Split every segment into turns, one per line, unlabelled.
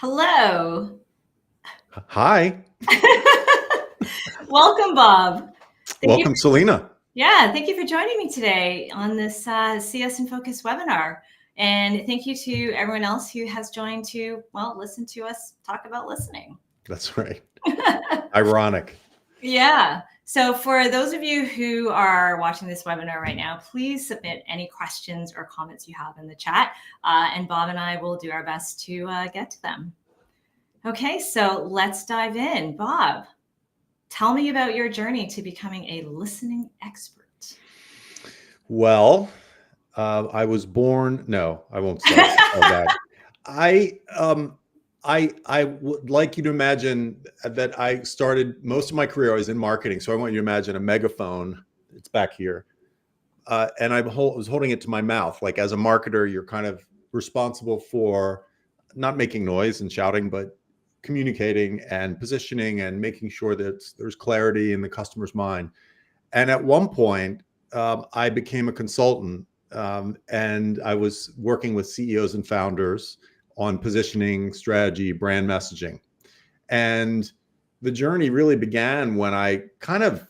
Hello.
Hi,
Welcome, Bob. Thank you.
welcome, Selena.
Yeah, thank you for joining me today on this CS in Focus webinar. And thank you to everyone else who has joined to, well, listen to us talk about listening.
That's right. Ironic.
Yeah. So for those of you who are watching this webinar right now, please submit any questions or comments you have in the chat, and Bob and I will do our best to get to them. Okay, so let's dive in. Bob, tell me about your journey to becoming a listening expert.
Well, I was born. No, I won't start all that. I would like you to imagine that I started most of my career. I was in marketing, so I want you to imagine a megaphone. It's back here, and was holding it to my mouth. Like as a marketer, you're kind of responsible for not making noise and shouting, but communicating and positioning and making sure that there's clarity in the customer's mind. And at one point, I became a consultant, and I was working with CEOs and founders on positioning, strategy, brand messaging. And the journey really began when I kind of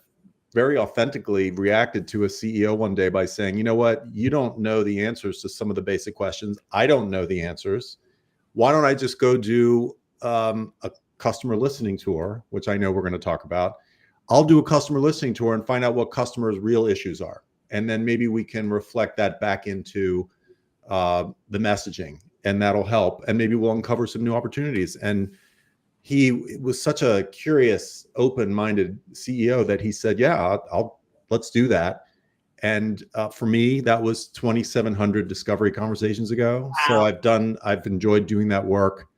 very authentically reacted to a CEO one day by saying, you know what, you don't know the answers to some of the basic questions. I don't know the answers. Why don't I just go do a customer listening tour, which I know we're going to talk about. I'll do a customer listening tour and find out what customers' real issues are. And then maybe we can reflect that back into the messaging, and that'll help. And maybe we'll uncover some new opportunities. And he was such a curious, open-minded CEO that he said, yeah, let's do that. And for me, that was 2,700 discovery conversations ago.
Wow.
So I've enjoyed doing that work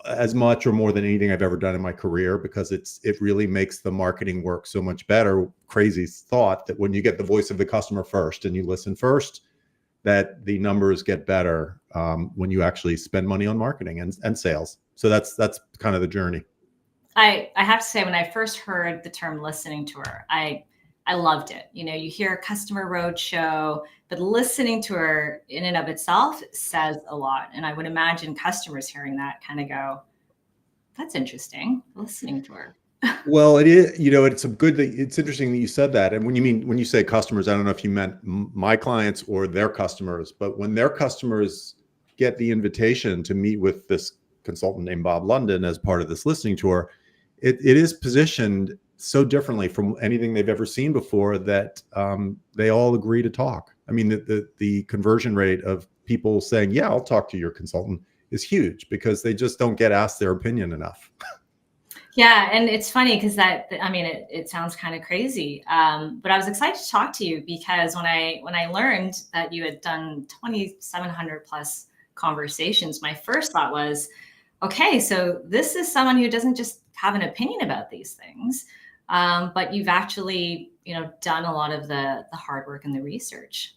as much or more than anything I've ever done in my career, because it really makes the marketing work so much better. Crazy thought that when you get the voice of the customer first and you listen first, that the numbers get better when you actually spend money on marketing and sales. So that's kind of the journey.
I have to say, when I first heard the term listening tour, I loved it. You know, you hear a customer roadshow, but listening to her in and of itself says a lot. And I would imagine customers hearing that kind of go, that's interesting, listening to her.
Well, it is, it's interesting that you said that. And when you say customers, I don't know if you meant my clients or their customers, but when their customers get the invitation to meet with this consultant named Bob London as part of this listening tour, it is positioned so differently from anything they've ever seen before that they all agree to talk. I mean, the conversion rate of people saying, yeah, I'll talk to your consultant is huge, because they just don't get asked their opinion enough.
Yeah, and it's funny because it sounds kind of crazy, but I was excited to talk to you because when I learned that you had done 2,700 plus conversations, my first thought was, okay, so this is someone who doesn't just have an opinion about these things, but you've actually done a lot of the hard work and the research.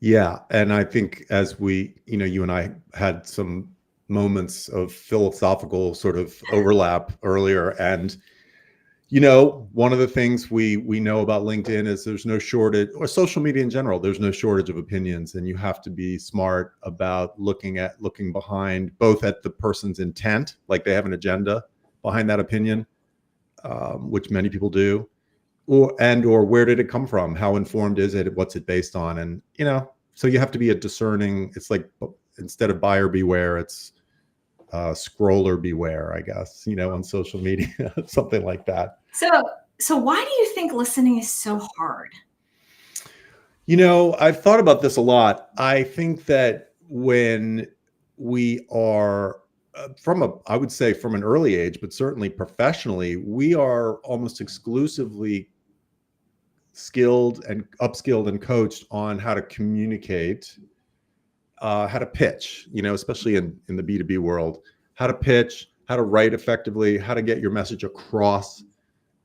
Yeah, and I think as you and I had some moments of philosophical sort of overlap earlier, and one of the things we know about LinkedIn is there's no shortage, or social media in general, there's no shortage of opinions, and you have to be smart about looking behind, both at the person's intent, like they have an agenda behind that opinion, which many people do, or where did it come from? How informed is it? What's it based on? And so you have to be a discerning. It's like, instead of buyer beware, it's scroller beware, I guess. On social media, something like that.
So why do you think listening is so hard?
I've thought about this a lot. I think that when we are I would say from an early age, but certainly professionally, we are almost exclusively skilled and upskilled and coached on how to communicate, how to pitch, especially in the B2B world, how to pitch, how to write effectively, how to get your message across.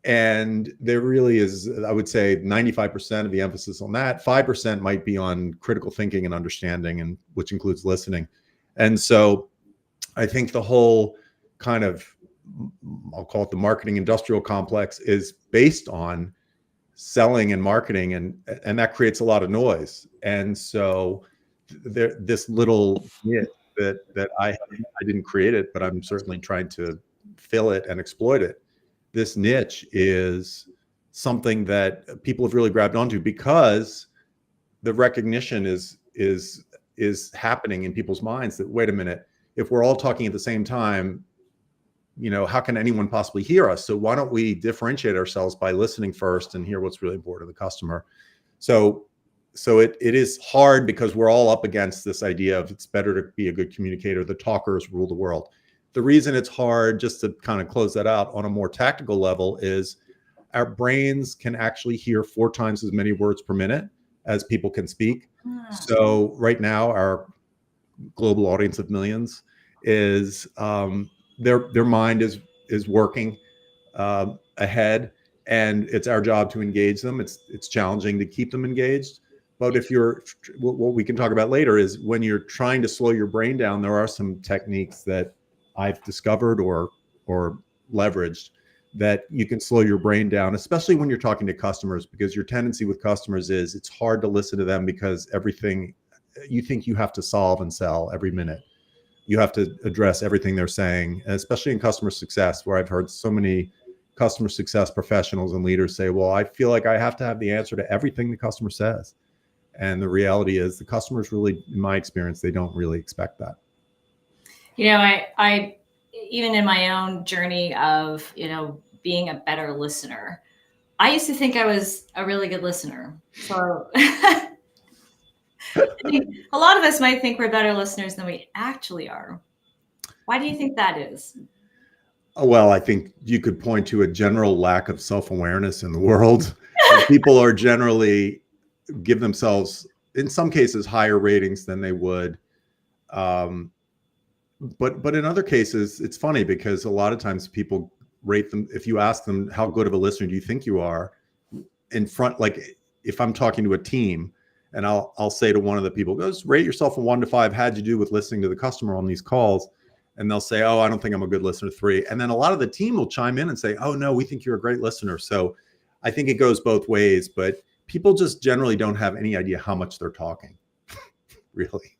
And there really is, I would say, 95% of the emphasis on that. 5% might be on critical thinking and understanding, and which includes listening. And so I think the whole kind of, I'll call it the marketing industrial complex, is based on selling and marketing, and that creates a lot of noise. And so this little that I didn't create it, but I'm certainly trying to fill it and exploit it. This niche is something that people have really grabbed onto because the recognition is happening in people's minds that, wait a minute, if we're all talking at the same time, how can anyone possibly hear us? So why don't we differentiate ourselves by listening first and hear what's really important to the customer? So it is hard because we're all up against this idea of it's better to be a good communicator. The talkers rule the world. The reason it's hard, just to kind of close that out on a more tactical level, is our brains can actually hear 4 times as many words per minute as people can speak. So right now, our global audience of millions is their mind is working ahead, and it's our job to engage them. It's challenging to keep them engaged. But if you're, what we can talk about later is when you're trying to slow your brain down, there are some techniques that I've discovered or leveraged that you can slow your brain down, especially when you're talking to customers, because your tendency with customers is it's hard to listen to them because everything you think you have to solve and sell every minute. You have to address everything they're saying, especially in customer success, where I've heard so many customer success professionals and leaders say, well, I feel like I have to have the answer to everything the customer says. And the reality is the customers really, in my experience, they don't really expect that.
I even in my own journey of, being a better listener, I used to think I was a really good listener. So I think a lot of us might think we're better listeners than we actually are. Why do you think that is?
Well, I think you could point to a general lack of self-awareness in the world. People are generally give themselves, in some cases, higher ratings than they would. But in other cases, it's funny because a lot of times people rate them. If you ask them, how good of a listener do you think you are, in front, like if I'm talking to a team and I'll say to one of the people, goes, rate yourself a 1 to 5. How'd you do with listening to the customer on these calls? And they'll say, oh, I don't think I'm a good listener, 3. And then a lot of the team will chime in and say, oh, no, we think you're a great listener. So I think it goes both ways, but people just generally don't have any idea how much they're talking, really.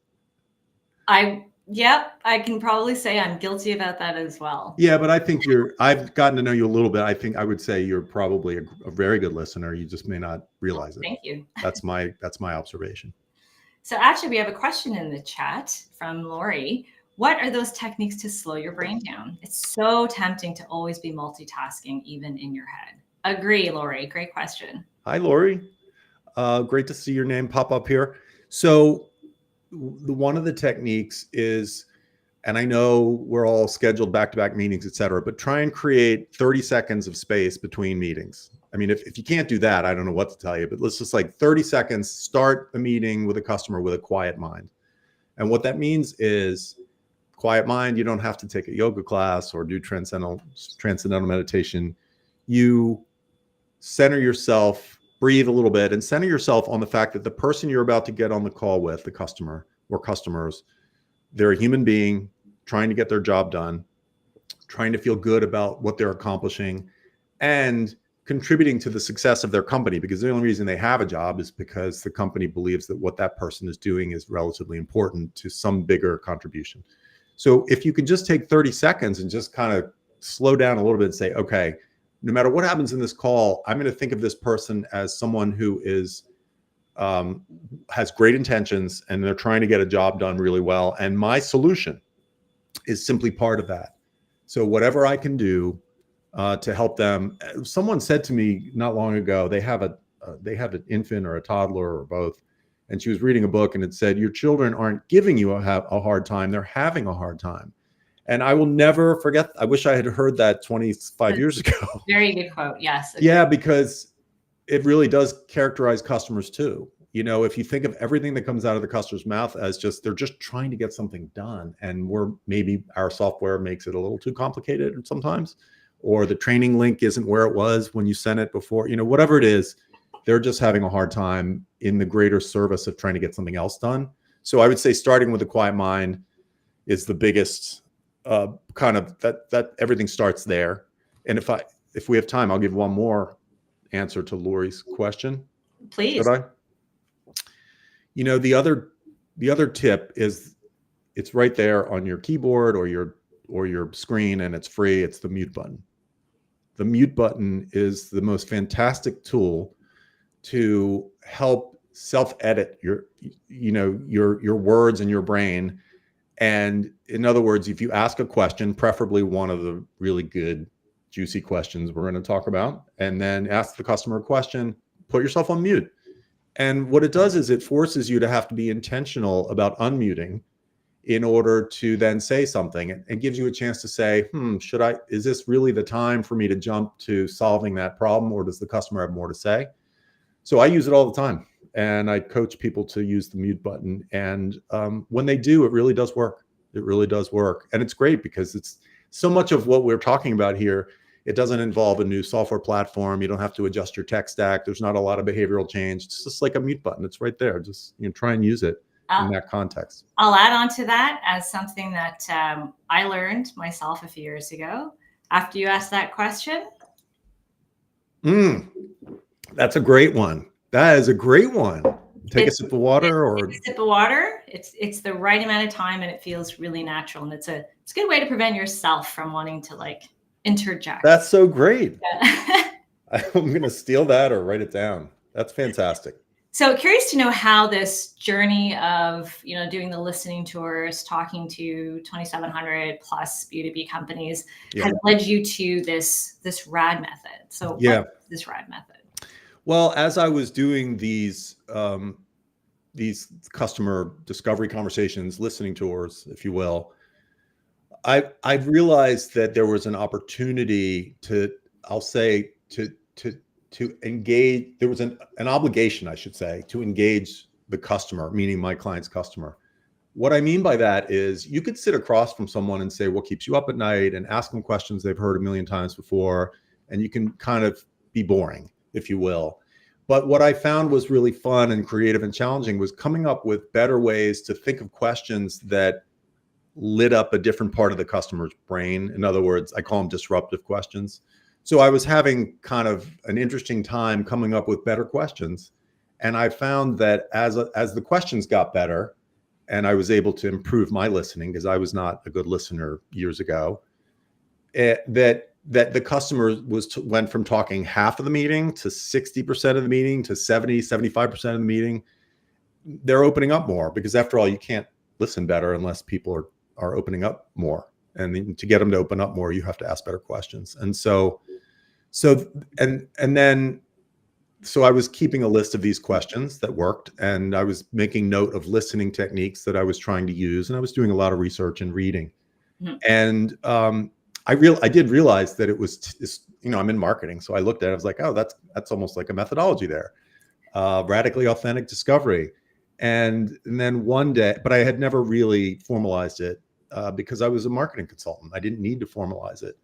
Yep, I can probably say I'm guilty about that as well.
Yeah, but I think I've gotten to know you a little bit. I think I would say you're probably a very good listener. You just may not realize it.
Thank you.
That's my observation.
So actually, we have a question in the chat from Lori. What are those techniques to slow your brain down? It's so tempting to always be multitasking, even in your head. Agree, Lori. Great question.
Hi, Lori. Great to see your name pop up here. So one of the techniques is, and I know we're all scheduled back-to-back meetings, et cetera, but try and create 30 seconds of space between meetings. I mean, if you can't do that, I don't know what to tell you, but let's just like 30 seconds, start the meeting with a customer with a quiet mind. And what that means is quiet mind. You don't have to take a yoga class or do transcendental meditation. You center yourself, breathe a little bit, and center yourself on the fact that the person you're about to get on the call with, the customer or customers, they're a human being trying to get their job done, trying to feel good about what they're accomplishing, and contributing to the success of their company, because the only reason they have a job is because the company believes that what that person is doing is relatively important to some bigger contribution. So if you can just take 30 seconds and just kind of slow down a little bit and say, okay, no matter what happens in this call, I'm going to think of this person as someone who is has great intentions and they're trying to get a job done really well. And my solution is simply part of that. So whatever I can do to help them. Someone said to me not long ago, they have an infant or a toddler or both. And she was reading a book and it said, your children aren't giving you a hard time. They're having a hard time. And I will never forget. I wish I had heard that 25 years ago.
Very good quote. Yes.
Yeah, because it really does characterize customers too. You know, if you think of everything that comes out of the customer's mouth as just, they're just trying to get something done. And maybe our software makes it a little too complicated sometimes, or the training link isn't where it was when you sent it before, whatever it is, they're just having a hard time in the greater service of trying to get something else done. So I would say starting with a quiet mind is the biggest kind of that everything starts there. And if we have time, I'll give one more answer to Lori's question.
Please.
Should I? The other tip is It's right there on your keyboard or your screen, and it's free. It's the mute button. The mute button is the most fantastic tool to help self-edit your words in your brain. And in other words, if you ask a question, preferably one of the really good, juicy questions we're going to talk about, and then ask the customer a question, put yourself on mute. And what it does is it forces you to have to be intentional about unmuting in order to then say something, and gives you a chance to say, is this really the time for me to jump to solving that problem, or does the customer have more to say? So I use it all the time, and I coach people to use the mute button. And when they do, it really does work. It really does work. And it's great because it's so much of what we're talking about here. It doesn't involve a new software platform. You don't have to adjust your tech stack. There's not a lot of behavioral change. It's just like a mute button. It's right there. Just try and use it in that context.
I'll add on to that as something that I learned myself a few years ago after you asked that question.
That's a great one. That is a great one. Take a sip of water, or
a sip of water. It's the right amount of time, and it feels really natural. And it's a good way to prevent yourself from wanting to like interject.
That's so great. Yeah. I'm going to steal that or write it down. That's fantastic.
So curious to know how this journey of, doing the listening tours, talking to 2,700 plus B2B companies has led you to this RAD method. So what is this RAD method?
Well, as I was doing these customer discovery conversations, listening tours, if you will, I realized that there was an opportunity to engage. There was an obligation, I should say, to engage the customer, meaning my client's customer. What I mean by that is you could sit across from someone and say, what keeps you up at night, and ask them questions they've heard a million times before. And you can kind of be boring, if you will. But what I found was really fun and creative and challenging was coming up with better ways to think of questions that lit up a different part of the customer's brain. In other words, I call them disruptive questions. So I was having kind of an interesting time coming up with better questions. And I found that as the questions got better, and I was able to improve my listening, because I was not a good listener years ago, that the customer went from talking half of the meeting to 60% of the meeting to 75% of the meeting. They're opening up more, because after all, you can't listen better unless people are opening up more. And to get them to open up more, you have to ask better questions. And so I was keeping a list of these questions that worked, and I was making note of listening techniques that I was trying to use, and I was doing a lot of research and reading. Mm-hmm. And I did realize that it was, I'm in marketing, so I looked at it. I was like, oh, that's almost like a methodology there, radically authentic discovery. And then one day, but I had never really formalized it because I was a marketing consultant. I didn't need to formalize it.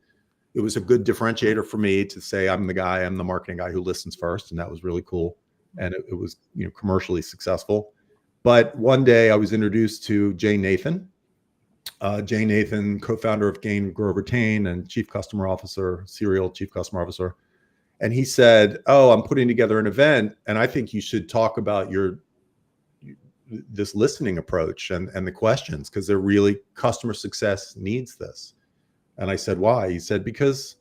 It was a good differentiator for me to say I'm the marketing guy who listens first, and that was really cool. And it was commercially successful. But one day I was introduced to Jay Nathan. Jay Nathan, co-founder of Gain, Grow, Retain, and serial chief customer officer. And he said, oh, I'm putting together an event, and I think you should talk about this listening approach and the questions, because they're really, customer success needs this. And I said, why? He said, because,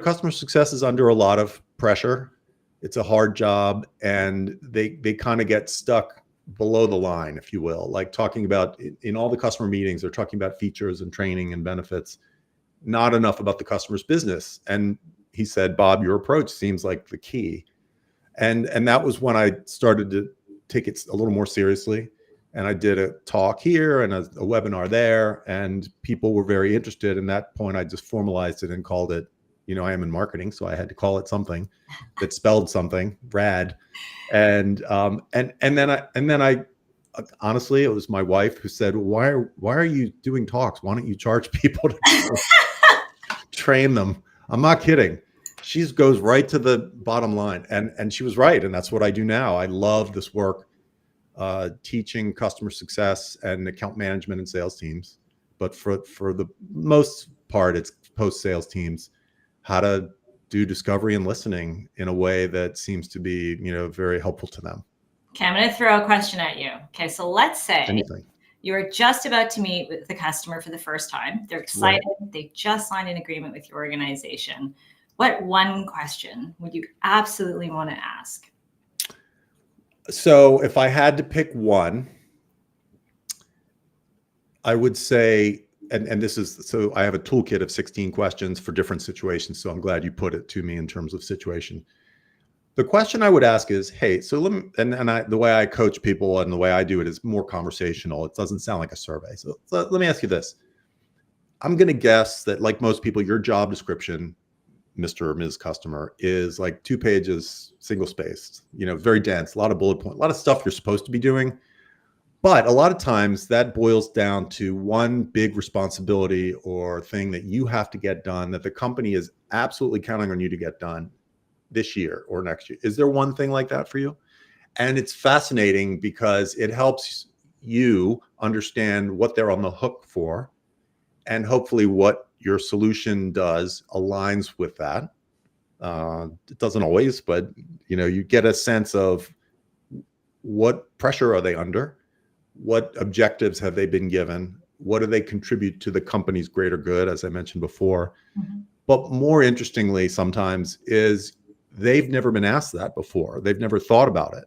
customer success is under a lot of pressure. It's a hard job, and they kind of get stuck below the line, if you will, like talking about in all the customer meetings, they're talking about features and training and benefits, not enough about the customer's business. And he said, Bob, your approach seems like the key. And that was when I started to take it a little more seriously. And I did a talk here and a webinar there, and people were very interested. And at that point, I just formalized it and called it, I am in marketing, so I had to call it something that spelled something, RAD. And then I honestly, it was my wife who said, why are you doing talks? Why don't you charge people to train them? I'm not kidding. She goes right to the bottom line, and she was right. And that's what I do now. I love this work, teaching customer success and account management and sales teams. But for the most part, it's post-sales teams, how to do discovery and listening in a way that seems to be, very helpful to them.
Okay, I'm going to throw a question at you. Okay, so let's say You are just about to meet with the customer for the first time. They're excited. Right. They just signed an agreement with your organization. What one question would you absolutely want to ask?
So if I had to pick one, I would say, and this is, so I have a toolkit of 16 questions for different situations. So I'm glad you put it to me in terms of situation. The question I would ask is, hey, so let me, the way I coach people and the way I do it is more conversational. It doesn't sound like a survey. So let me ask you this. I'm going to guess that, like most people, your job description, Mr. or Ms. Customer, is like 2 pages, single spaced, very dense, a lot of bullet points, a lot of stuff you're supposed to be doing. But a lot of times that boils down to one big responsibility or thing that you have to get done that the company is absolutely counting on you to get done this year or next year. Is there one thing like that for you? And it's fascinating because it helps you understand what they're on the hook for, and hopefully what your solution does aligns with that. It doesn't always, but you get a sense of what pressure are they under, what objectives have they been given, what do they contribute to the company's greater good, as I mentioned before. Mm-hmm. But more interestingly, sometimes is they've never been asked that before. They've never thought about it.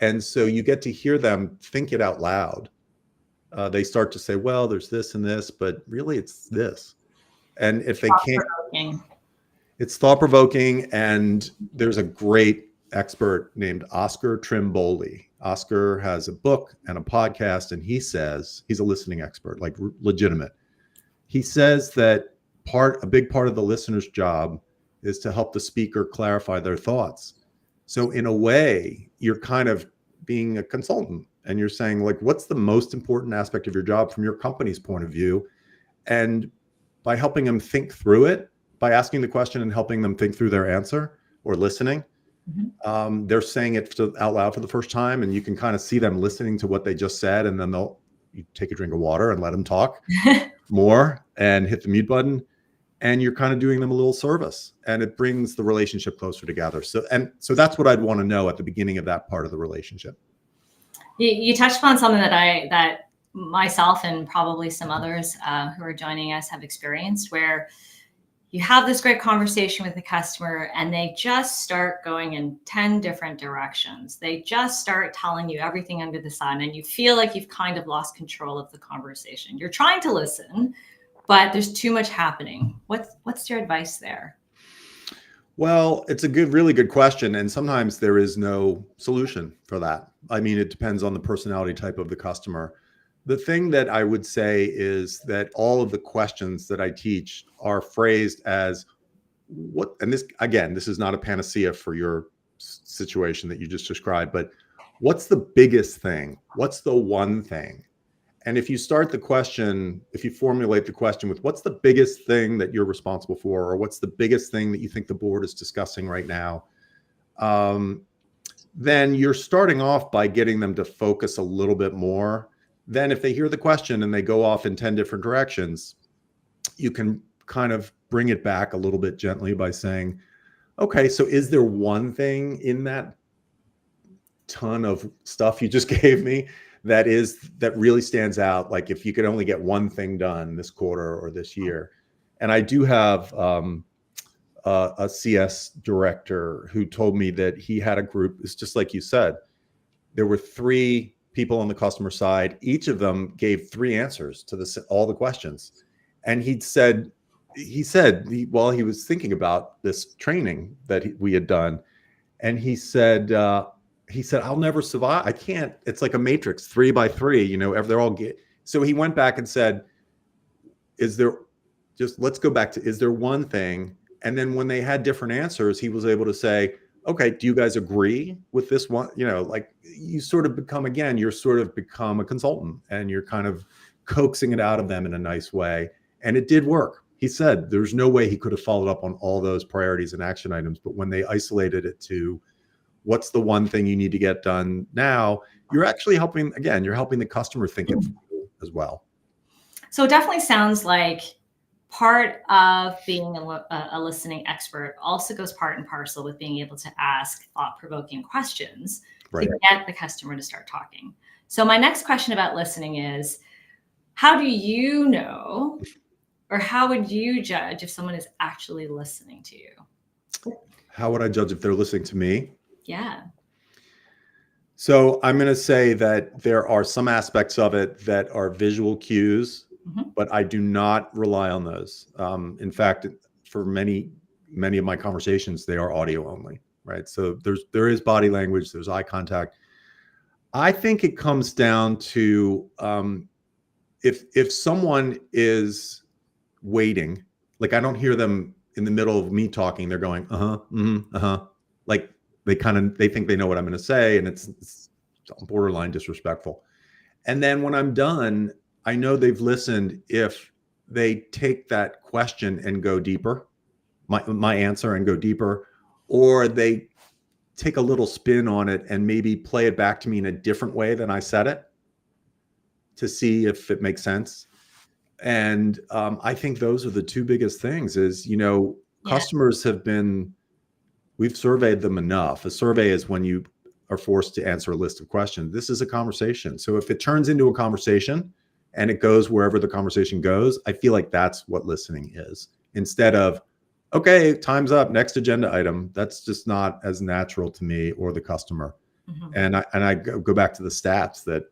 And so you get to hear them think it out loud. They start to say, well, there's this and this, but really it's this. And if they can't, it's thought-provoking. And there's a great expert named Oscar Trimboli. Oscar has a book and a podcast, and he says, he's a listening expert, like legitimate. He says that a big part of the listener's job is to help the speaker clarify their thoughts. So in a way, you're kind of being a consultant, and you're saying, like, what's the most important aspect of your job from your company's point of view? And by helping them think through it, by asking the question and helping them think through their answer or listening, mm-hmm. They're saying it out loud for the first time, and you can kind of see them listening to what they just said, and then you take a drink of water and let them talk more and hit the mute button, and you're kind of doing them a little service, and it brings the relationship closer together. So that's what I'd want to know at the beginning of that part of the relationship.
You touched upon something that myself and probably some others who are joining us have experienced, where you have this great conversation with the customer and they just start going in 10 different directions. They just start telling you everything under the sun, and you feel like you've kind of lost control of the conversation. You're trying to listen, but there's too much happening. What's your advice there?
Well, it's a really good question. And sometimes there is no solution for that. I mean, it depends on the personality type of the customer. The thing that I would say is that all of the questions that I teach are phrased as what, and this, again, this is not a panacea for your situation that you just described, but what's the biggest thing? What's the one thing? And if you start the question, if you formulate the question with what's the biggest thing that you're responsible for, or what's the biggest thing that you think the board is discussing right now, then you're starting off by getting them to focus a little bit more. Then if they hear the question and they go off in 10 different directions, you can kind of bring it back a little bit gently by saying, okay, so is there one thing in that ton of stuff you just gave me that really stands out? Like, if you could only get one thing done this quarter or this year. And I do have a CS director who told me that he had a group. It's just like you said, there were 3 people on the customer side. Each of them gave 3 answers to all the questions. And he said while he was thinking about this training that we had done, and he said, I'll never survive. I can't. It's like a matrix, 3 by 3, they're all so he went back and said, let's go back to, is there one thing? And then when they had different answers, he was able to say, okay, do you guys agree with this one? Like, you sort of become a consultant, and you're kind of coaxing it out of them in a nice way. And it did work. He said there's no way he could have followed up on all those priorities and action items, but when they isolated it to what's the one thing you need to get done now, you're actually helping the customer think it through as well.
So it definitely sounds like part of being a listening expert also goes part and parcel with being able to ask thought-provoking questions, right, to get the customer to start talking. So my next question about listening is, how do you know, or how would you judge if someone is actually listening to you?
How would I judge if they're listening to me?
Yeah.
So I'm going to say that there are some aspects of it that are visual cues,
Mhm.
but I do not rely on those. In fact, for many of my conversations, they are audio only, right? So there is body language, there's eye contact. I think it comes down to if someone is waiting, like I don't hear them in the middle of me talking, they're going, uh-huh, uh-huh. Like they think they know what I'm going to say, and it's borderline disrespectful. And then when I'm done, I know they've listened if they take that question and go deeper, my answer and go deeper, or they take a little spin on it and maybe play it back to me in a different way than I said it to see if it makes sense. And I think those are the two biggest things is,
Yeah.
customers we've surveyed them enough. A survey is when you are forced to answer a list of questions. This is a conversation. So if it turns into a conversation and it goes wherever the conversation goes, I feel like that's what listening is. Instead of, okay, time's up, next agenda item. That's just not as natural to me or the customer.
Mhm.
And I go back to the stats that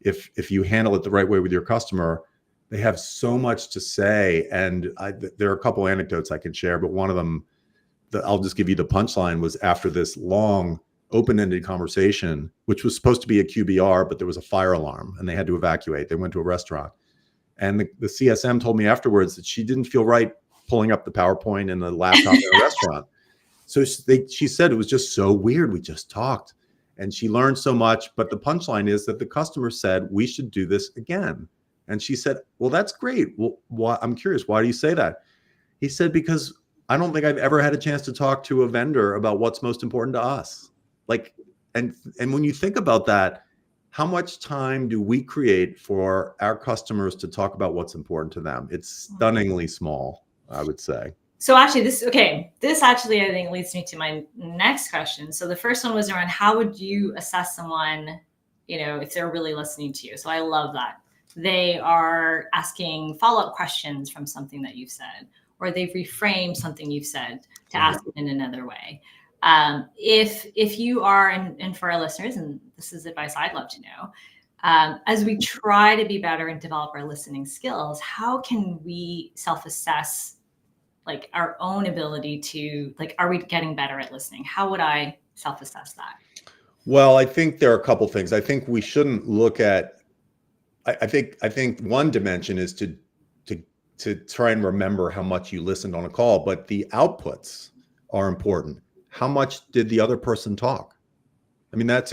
if you handle it the right way with your customer, they have so much to say. And there are a couple anecdotes I can share, but one of them, I'll just give you the punchline, was after this long open-ended conversation, which was supposed to be a QBR, but there was a fire alarm and they had to evacuate. They went to a restaurant. And the CSM told me afterwards that she didn't feel right pulling up the PowerPoint and the laptop in a restaurant. So she said it was just so weird. We just talked and she learned so much. But the punchline is that the customer said, we should do this again. And she said, well, that's great. Well, I'm curious, why do you say that? He said, because I don't think I've ever had a chance to talk to a vendor about what's most important to us. Like, and when you think about that, how much time do we create for our customers to talk about what's important to them? It's stunningly small, I would say.
So actually this actually I think leads me to my next question. So the first one was around how would you assess someone, if they're really listening to you. So I love that. They are asking follow-up questions from something that you've said, or they've reframed something you've said to
Right.
ask it in another way. If you are, and for our listeners, and this is advice I'd love to know, as we try to be better and develop our listening skills, how can we self-assess like our own ability to, like, are we getting better at listening? How would I self-assess that?
Well, I think there are a couple things. I think we shouldn't look at. I think one dimension is to try and remember how much you listened on a call, but the outputs are important. How much did the other person talk? I mean, that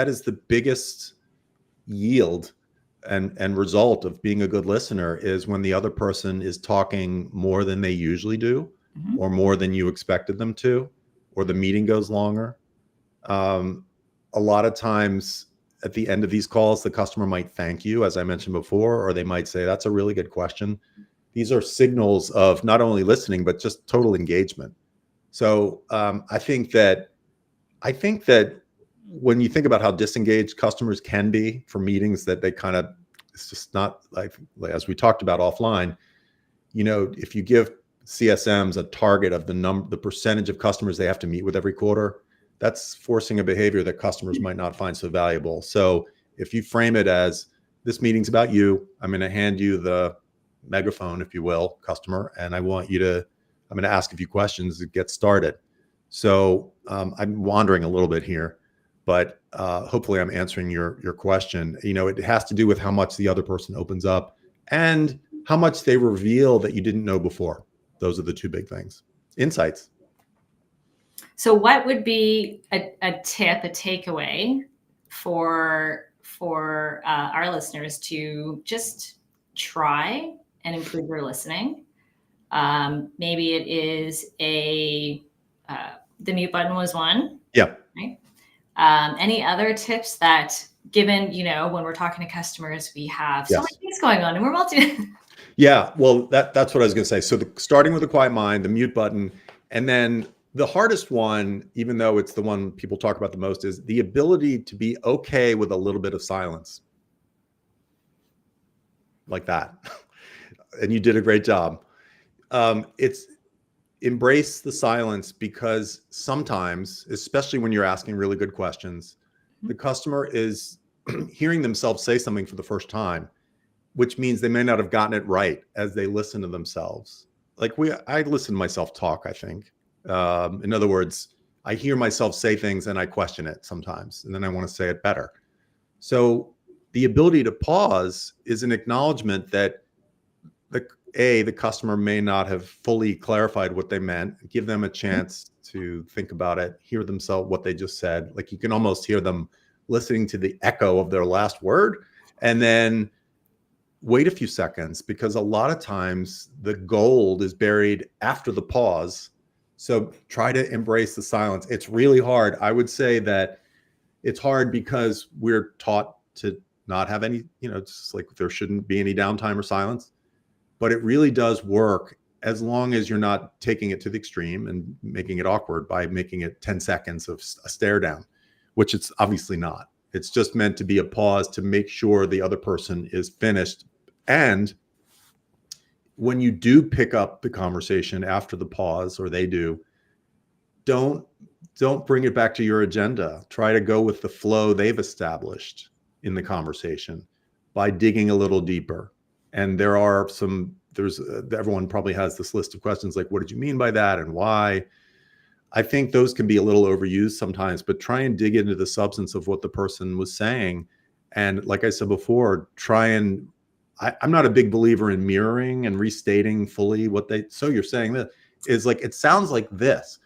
is the biggest yield and result of being a good listener is when the other person is talking more than they usually do,
Mhm.
or more than you expected them to, or the meeting goes longer. A lot of times at the end of these calls, the customer might thank you, as I mentioned before, or they might say, that's a really good question. These are signals of not only listening, but just total engagement. So I think that when you think about how disengaged customers can be for meetings that it's just not like as we talked about offline, if you give CSMs a target of the percentage of customers they have to meet with every quarter, that's forcing a behavior that customers might not find so valuable. So if you frame it as this meeting's about you, I'm going to hand you the megaphone, if you will, customer, and I'm going to ask a few questions to get started. So I'm wandering a little bit here, but hopefully I'm answering your question. It has to do with how much the other person opens up and how much they reveal that you didn't know before. Those are the two big things. Insights.
So what would be a tip, a takeaway for our listeners to just try and improve their listening? Maybe it is the mute button was one,
Yeah.
right? Any other tips that, given, when we're talking to customers, we have so many
Yes.
things going on and we're multi.
Yeah. Well, that's what I was going to say. So starting with a quiet mind, the mute button, and then The hardest one, even though it's the one people talk about the most, is the ability to be okay with a little bit of silence. Like that. And you did a great job. It's embrace the silence, because sometimes, especially when you're asking really good questions, the customer is hearing themselves say something for the first time, which means they may not have gotten it right as they listen to themselves. Like I listen to myself talk, I think. In other words, I hear myself say things and I question it sometimes, and then I want to say it better. So the ability to pause is an acknowledgement that the customer may not have fully clarified what they meant. Give them a chance to think about it, hear themselves what they just said. Like you can almost hear them listening to the echo of their last word, and then wait a few seconds, because a lot of times the gold is buried after the pause. So try to embrace the silence. It's really hard. I would say that it's hard because we're taught to not have any, it's like there shouldn't be any downtime or silence. But it really does work as long as you're not taking it to the extreme and making it awkward by making it 10 seconds of a stare down, which it's obviously not. It's just meant to be a pause to make sure the other person is finished. And when you do pick up the conversation after the pause, or they do, don't bring it back to your agenda. Try to go with the flow they've established in the conversation by digging a little deeper. And everyone probably has this list of questions like, what did you mean by that and why? I think those can be a little overused sometimes, but try and dig into the substance of what the person was saying. And like I said before, I'm not a big believer in mirroring and restating fully so you're saying this is like, it sounds like this.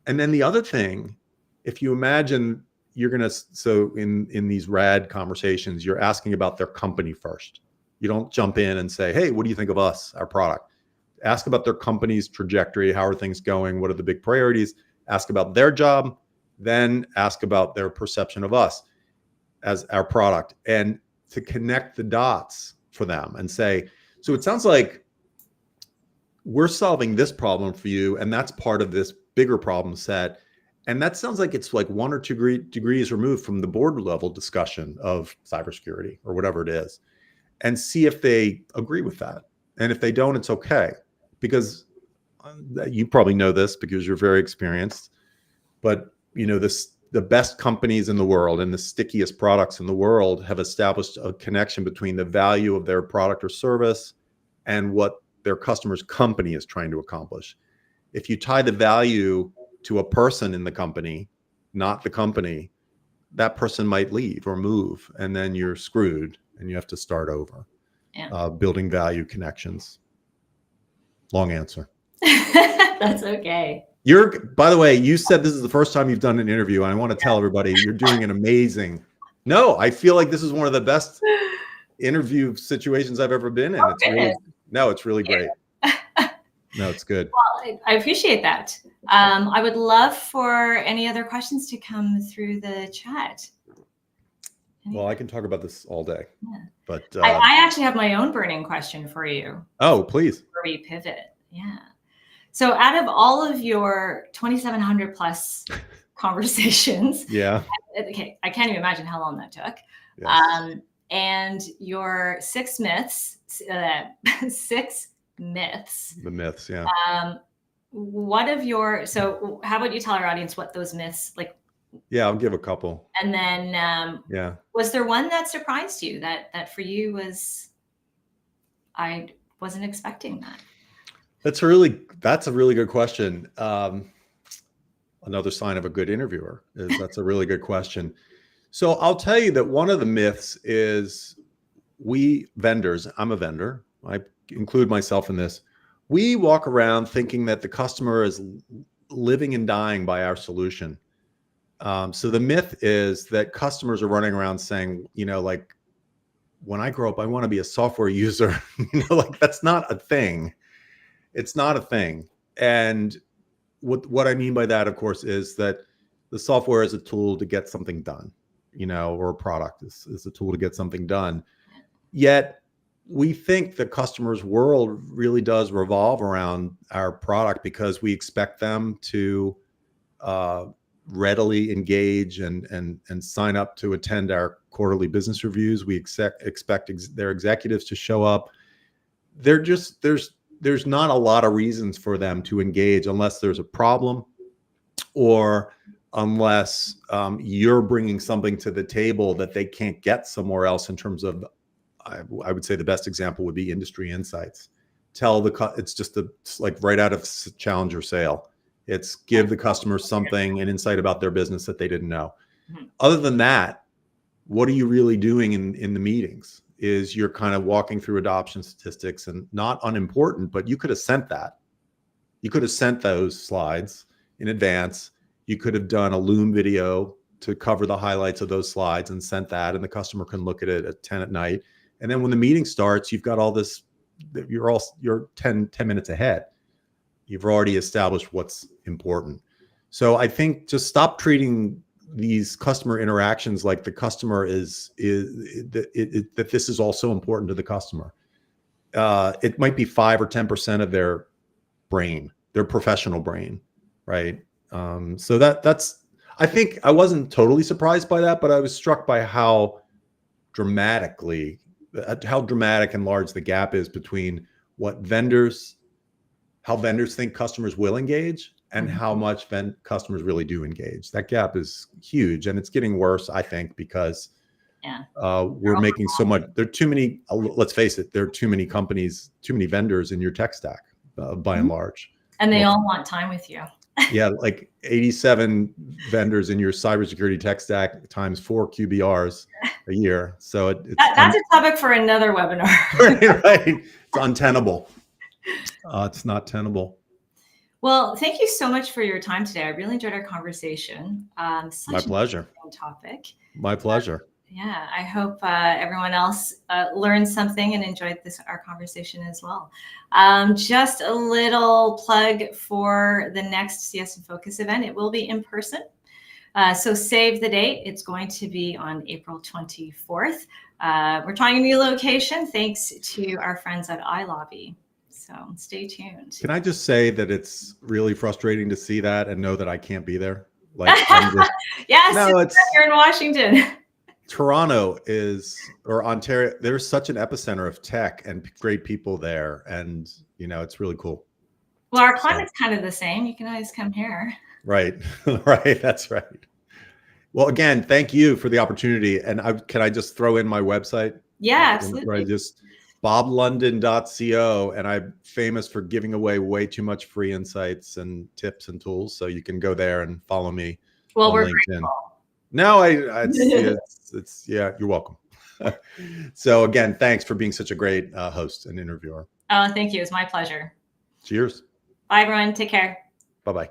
And then the other thing, if you imagine so in these rad conversations, you're asking about their company first. You don't jump in and say, hey, what do you think of us, our product? Ask about their company's trajectory. How are things going? What are the big priorities? Ask about their job, then ask about their perception of us as our product, and to connect the dots for them and say, so it sounds like we're solving this problem for you, and that's part of this bigger problem set. And that sounds like it's like 1 or 2 degrees removed from the board level discussion of cybersecurity or whatever it is. And see if they agree with that. And if they don't, it's okay. Because you probably know this because you're very experienced, but the best companies in the world and the stickiest products in the world have established a connection between the value of their product or service and what their customer's company is trying to accomplish. If you tie the value to a person in the company, not the company, that person might leave or move, and then you're screwed and you have to start over.
Yeah.
Building value connections. Long answer.
That's okay.
By the way, you said this is the first time you've done an interview, and I want to tell everybody you're doing an amazing. No, I feel like this is one of the best interview situations I've ever been in. It's really great. No, it's good.
Well, I appreciate that. I would love for any other questions to come through the chat.
Well, I can talk about this all day.
Yeah.
But
I actually have my own burning question for you.
Oh, please.
Before we pivot. Yeah. So out of all of your 2,700 plus conversations,
yeah.
Okay, I can't even imagine how long that took.
Yes.
And your 6 myths, 6 myths.
The myths, yeah.
So how about you tell our audience what those myths like?
Yeah, I'll give a couple.
And then, was there one that surprised you that for you I wasn't expecting that? That's
a really good question. Another sign of a good interviewer is that's a really good question. So I'll tell you that one of the myths is we vendors, I'm a vendor, I include myself in this. We walk around thinking that the customer is living and dying by our solution. So the myth is that customers are running around saying, like, when I grow up, I want to be a software user. Like that's not a thing. It's not a thing. And what I mean by that, of course, is that the software is a tool to get something done, or a product is a tool to get something done. Yet we think the customer's world really does revolve around our product because we expect them to readily engage and sign up to attend our quarterly business reviews. We expect their executives to show up. There's not a lot of reasons for them to engage unless there's a problem, or unless you're bringing something to the table that they can't get somewhere else. In terms of, I would say the best example would be industry insights. It's like right out of Challenger sale. It's give the customer something, an insight about their business that they didn't know.
Mm-hmm.
Other than that, what are you really doing in the meetings? Is you're kind of walking through adoption statistics, and not unimportant, but you could have sent that. You could have sent those slides in advance. You could have done a Loom video to cover the highlights of those slides and sent that, and the customer can look at it at 10 at night. And then when the meeting starts, you've got all this, you're 10 minutes ahead. You've already established what's important. So I think just stop treating these customer interactions like the customer that this is also important to the customer. It might be 5 or 10% of their brain, their professional brain, right? So that's, I think I wasn't totally surprised by that, but I was struck by how dramatic and large the gap is between how vendors think customers will engage and how much customers really do engage. That gap is huge, and it's getting worse, I think, because we're making so much. There are too many. Let's face it. There are too many companies, too many vendors in your tech stack, by and large.
And they all want time with you.
Yeah, like 87 vendors in your cybersecurity tech stack times 4 QBRs a year. So
that's a topic for another webinar.
Right. It's untenable. It's not tenable.
Well, thank you so much for your time today. I really enjoyed our conversation.
My pleasure.
Topic.
My pleasure.
Yeah, I hope everyone else learned something and enjoyed our conversation as well. Just a little plug for the next CS in Focus event. It will be in person. So save the date. It's going to be on April 24th. We're trying a new location thanks to our friends at iLobby. So stay tuned.
Can I just say that it's really frustrating to see that and know that I can't be there? Like,
yes, no, you're in Washington.
Toronto or Ontario, there's such an epicenter of tech and great people there. And, it's really cool.
Well, our climate's kind of the same. You can always come here.
Right. Right. That's right. Well, again, thank you for the opportunity. And can I just throw in my website?
Yeah, absolutely.
Right. Just boblondon.co. And I'm famous for giving away way too much free insights and tips and tools. So you can go there and follow me.
Well, we're
LinkedIn.
grateful.
No, it's yeah, you're welcome. So again, thanks for being such a great host and interviewer.
Oh, thank you. It's my pleasure.
Cheers.
Bye, everyone. Take care.
Bye-bye.